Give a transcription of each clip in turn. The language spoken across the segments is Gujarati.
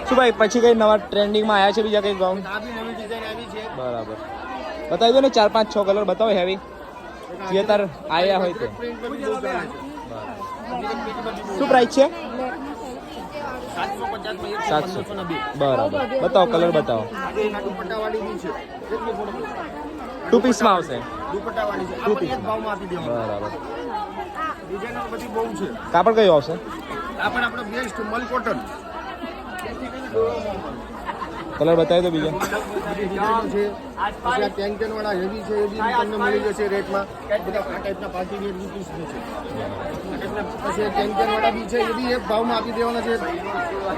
શું ભાઈ પછી કઈ નવા ટ્રેન્ડિંગમાં આવ્યા છે બીજા કઈ ગાઉન? આ બી નવી ડિઝાઇન આવી છે. બરાબર, બતાવી દો ને 4-5-6 કલર બતાવો હેવી જે તાર આયા હોય તો. પ્રિન્ટ પર બી બહુ ચાલે છે. શું પ્રાઇસ છે? 750 700. બરાબર, બતાવો કલર બતાવો. એના દુપટ્ટાવાળી બી છે. કેટલી ફોટો? 2 પીસમાં આવશે. દુપટ્ટાવાળી છે. આ પણ એક ભાવમાં આપી દેવાનું. બરાબર. ડિઝાઇન બધી બહુ છે. કાપડ કયું આવશે? આ પણ આપણો બેસ્ટ મલ કોટન કલર બતાવી દો બીજા. બધી ડિઝાઇનો છે. પછી આ કેન વાળા હેવી છે એ બી તમને મળી જશે રેટમાં. બધા આ ટાઈપના પાર્ટી વેર બી પીસ છે. પછી કેન વાળા બી છે એ બી એક ભાવમાં આપી દેવાના છે.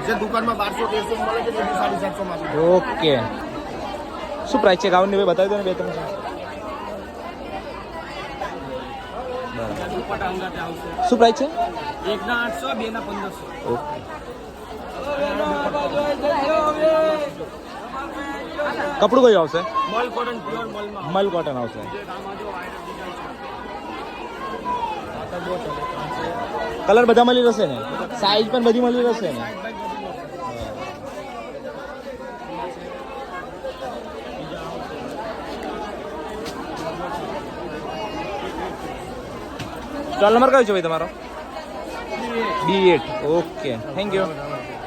જે દુકાનમાં 1200-1300 મળે છે તે બી 750 માં આપી દેવાના. ઓકે, શું પ્રાઇસ છે ગાઉનની ભાઈ બતાવી દો ને 2-3. શું પ્રાઇસ છે? 1 ના 800, 2 ના 1500. ઓકે, કપડું કયું આવશે? મલ કોટન પ્યોર મલમાં. મલ કોટન આવશે. કલર બધા મળી રહેશે ને? સાઈઝ પણ બધી મળી રહેશે ને? સ્ટોલ નંબર કયો છે ભાઈ તમારો? B8. Okay, thank you.